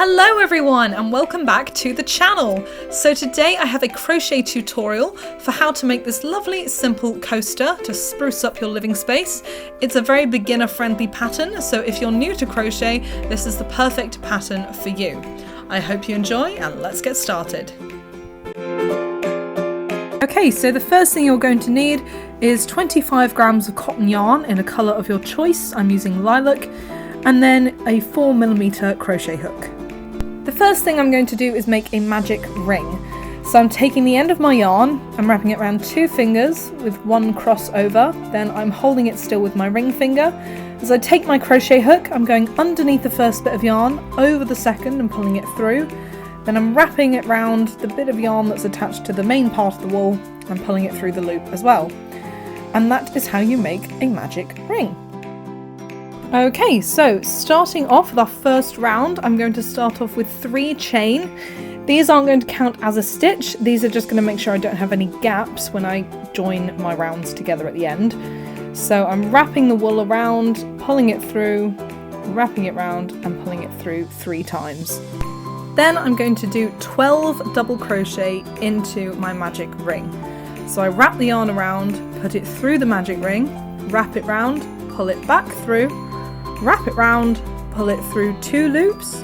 Hello everyone and welcome back to the channel. So today I have a crochet tutorial for how to make this lovely simple coaster to spruce up your living space. It's a very beginner friendly pattern, so if you're new to crochet, this is the perfect pattern for you. I hope you enjoy and let's get started. Okay, so the first thing you're going to need is 25 grams of cotton yarn in a colour of your choice. I'm using lilac, and then a 4mm crochet hook. The first thing I'm going to do is make a magic ring. So I'm taking the end of my yarn, I'm wrapping it around 2 fingers with 1 crossover, then I'm holding it still with my ring finger. As I take my crochet hook, I'm going underneath the first bit of yarn, over the second and pulling it through. Then I'm wrapping it round the bit of yarn that's attached to the main part of the wool and pulling it through the loop as well. And that is how you make a magic ring. Okay, so starting off with our first round, I'm going to start off with 3 chain. These aren't going to count as a stitch, these are just going to make sure I don't have any gaps when I join my rounds together at the end. So I'm wrapping the wool around, pulling it through, wrapping it round and pulling it through 3 times. Then I'm going to do 12 double crochet into my magic ring. So I wrap the yarn around, put it through the magic ring, wrap it round, pull it back through, wrap it round, pull it through 2 loops,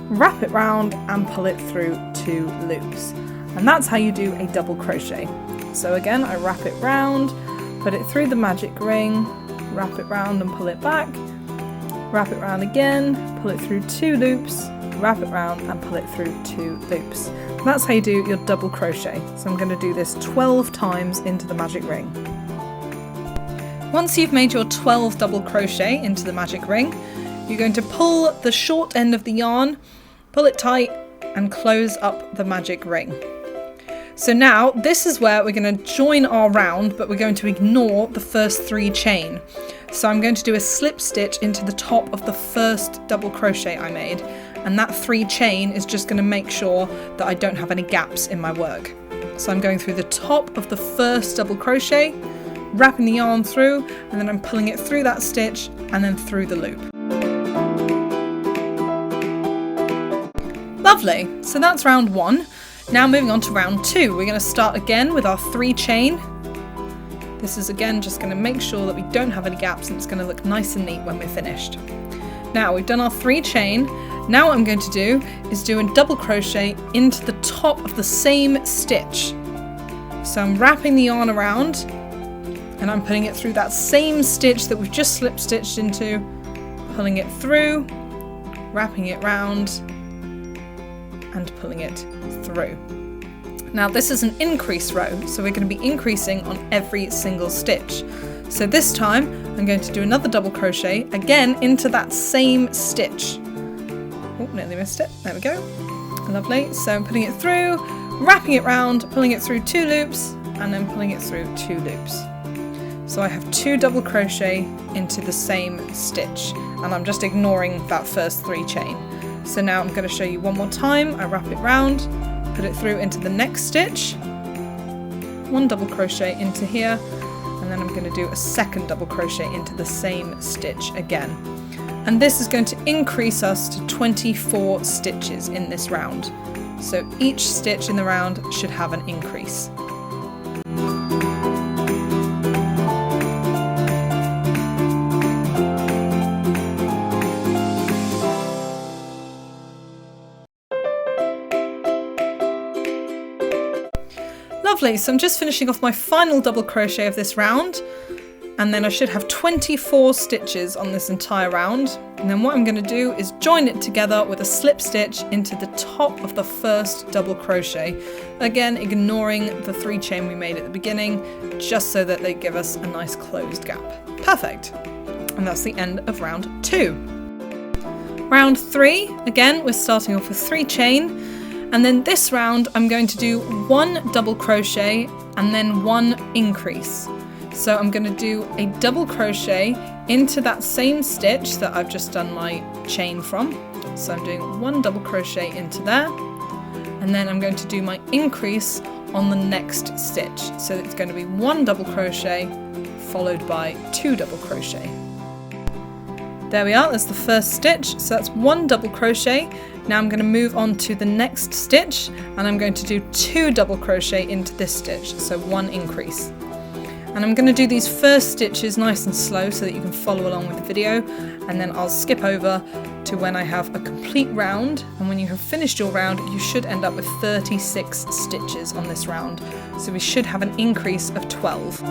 wrap it round and pull it through 2 loops. And that's how you do a double crochet. So again, I wrap it round, put it through the magic ring, wrap it round and pull it back, wrap it round again, pull it through 2 loops, wrap it round and pull it through 2 loops. And that's how you do your double crochet. So I'm going to do this 12 times into the magic ring. Once you've made your 12 double crochet into the magic ring, you're going to pull the short end of the yarn, pull it tight and close up the magic ring. So now this is where we're going to join our round, but we're going to ignore the first 3 chain. So I'm going to do a slip stitch into the top of the first double crochet I made, and that 3 chain is just going to make sure that I don't have any gaps in my work. So I'm going through the top of the first double crochet, wrapping the yarn through, and then I'm pulling it through that stitch and then through the loop. Lovely, so that's round 1. Now moving on to round 2, we're going to start again with our 3 chain. This is again just going to make sure that we don't have any gaps and it's going to look nice and neat when we're finished. Now we've done our 3 chain, now what I'm going to do is do a double crochet into the top of the same stitch. So I'm wrapping the yarn around and I'm putting it through that same stitch that we've just slip stitched into, pulling it through, wrapping it round and pulling it through. Now this is an increase row, so we're going to be increasing on every single stitch. So this time I'm going to do another double crochet again into that same stitch. Oh, nearly missed it. There we go. Lovely. So I'm putting it through, wrapping it round, pulling it through 2 loops and then pulling it through 2 loops. So I have 2 double crochet into the same stitch, and I'm just ignoring that first 3 chain. So now I'm going to show you one more time. I wrap it round, put it through into the next stitch, 1 double crochet into here, and then I'm going to do a 2nd double crochet into the same stitch again. And this is going to increase us to 24 stitches in this round. So each stitch in the round should have an increase. Lovely, so I'm just finishing off my final double crochet of this round, and then I should have 24 stitches on this entire round. And then what I'm going to do is join it together with a slip stitch into the top of the first double crochet. Again, ignoring the 3 chain we made at the beginning, just so that they give us a nice closed gap. Perfect. And that's the end of round 2. Round 3, again, we're starting off with 3 chain. And then this round I'm going to do 1 double crochet and then 1 increase. So I'm going to do a double crochet into that same stitch that I've just done my chain from. So I'm doing 1 double crochet into there, and then I'm going to do my increase on the next stitch. So it's going to be 1 double crochet followed by 2 double crochet. There we are, that's the first stitch. So that's 1 double crochet Now I'm going to move on to the next stitch, and I'm going to do 2 double crochet into this stitch, so 1 increase. And I'm going to do these first stitches nice and slow so that you can follow along with the video, and then I'll skip over to when I have a complete round, and when you have finished your round you should end up with 36 stitches on this round, so we should have an increase of 12.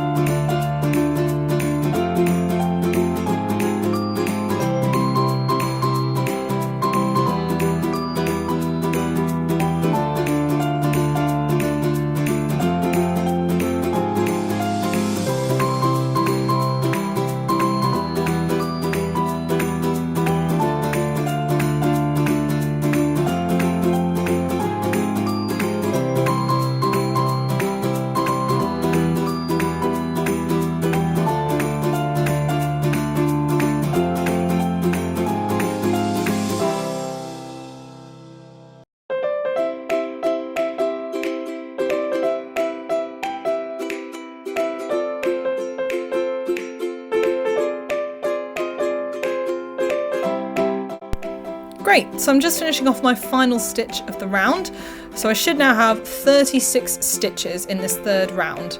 Great, so I'm just finishing off my final stitch of the round, so I should now have 36 stitches in this third round.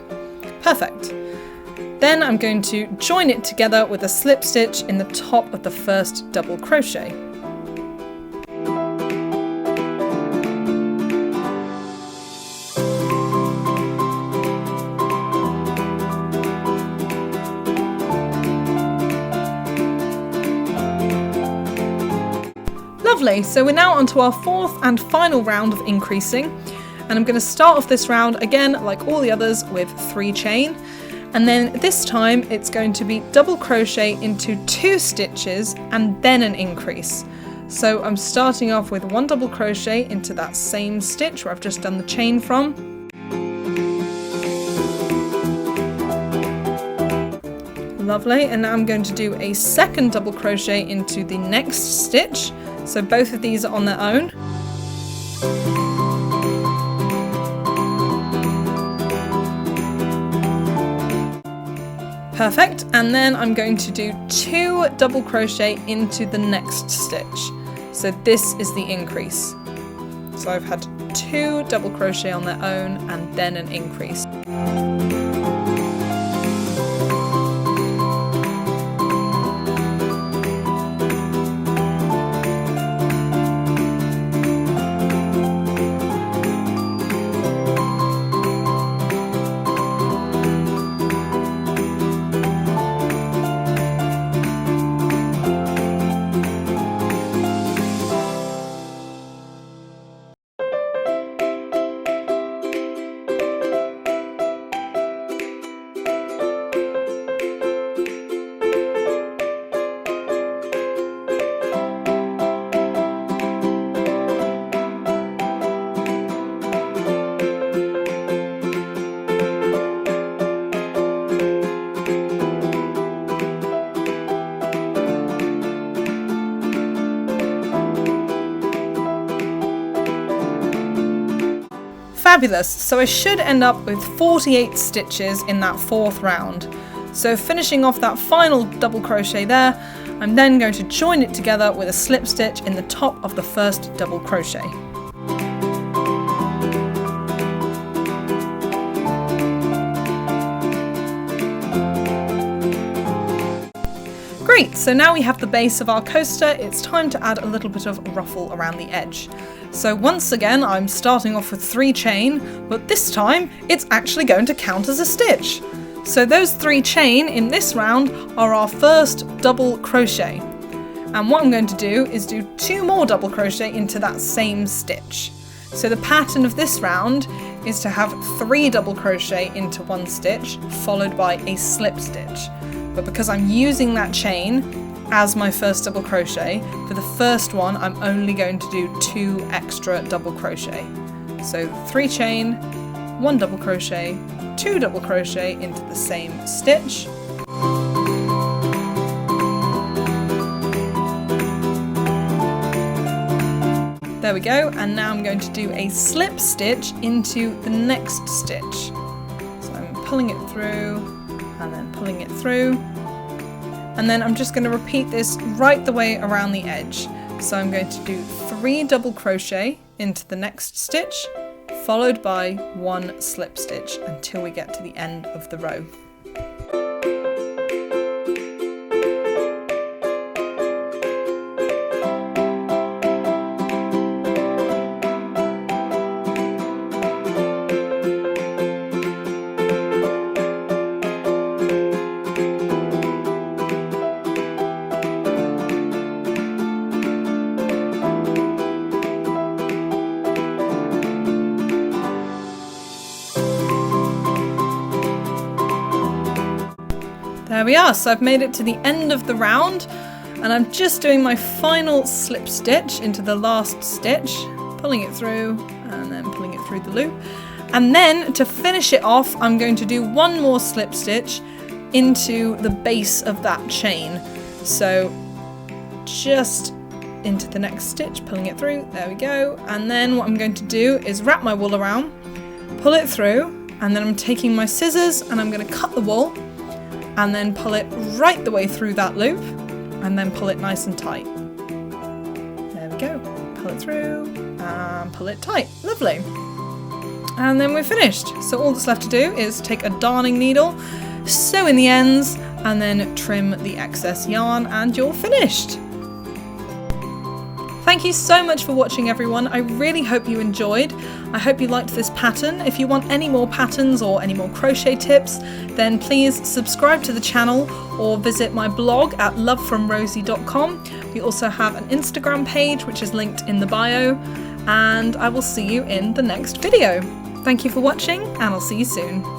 Perfect. Then I'm going to join it together with a slip stitch in the top of the first double crochet. Lovely, so we're now onto our fourth and final round of increasing, and I'm going to start off this round again like all the others with 3 chain, and then this time it's going to be double crochet into 2 stitches and then an increase. So I'm starting off with 1 double crochet into that same stitch where I've just done the chain from. Lovely, and now I'm going to do a second double crochet into the next stitch. So both of these are on their own. Perfect, and then I'm going to do 2 double crochet into the next stitch. So this is the increase. So I've had 2 double crochet on their own and then an increase. Fabulous, so I should end up with 48 stitches in that fourth round. So finishing off that final double crochet there, I'm then going to join it together with a slip stitch in the top of the first double crochet. Great, so now we have the base of our coaster, it's time to add a little bit of ruffle around the edge. So once again, I'm starting off with 3 chain, but this time it's actually going to count as a stitch. So those 3 chain in this round are our first double crochet. And what I'm going to do is do 2 more double crochet into that same stitch. So the pattern of this round is to have 3 double crochet into 1 stitch, followed by a slip stitch. But because I'm using that chain as my first double crochet, for the first one I'm only going to do 2 extra double crochet. So 3 chain, 1 double crochet, 2 double crochet into the same stitch. There we go, and now I'm going to do a slip stitch into the next stitch. So I'm pulling it through and then pulling it through. And then I'm just going to repeat this right the way around the edge. So I'm going to do 3 double crochet into the next stitch, followed by 1 slip stitch until we get to the end of the row. There we are, so I've made it to the end of the round and I'm just doing my final slip stitch into the last stitch, pulling it through and then pulling it through the loop. And then to finish it off, I'm going to do 1 more slip stitch into the base of that chain. So just into the next stitch, pulling it through, there we go. And then what I'm going to do is wrap my wool around, pull it through, and then I'm taking my scissors and I'm going to cut the wool and then pull it right the way through that loop and then pull it nice and tight. There we go, pull it through and pull it tight, lovely. And then we're finished. So all that's left to do is take a darning needle, sew in the ends and then trim the excess yarn and you're finished. Thank you so much for watching everyone, I really hope you enjoyed. I hope you liked this pattern. If you want any more patterns or any more crochet tips, then please subscribe to the channel or visit my blog at lovefromrosie.com. We also have an Instagram page which is linked in the bio, and I will see you in the next video. Thank you for watching and I'll see you soon.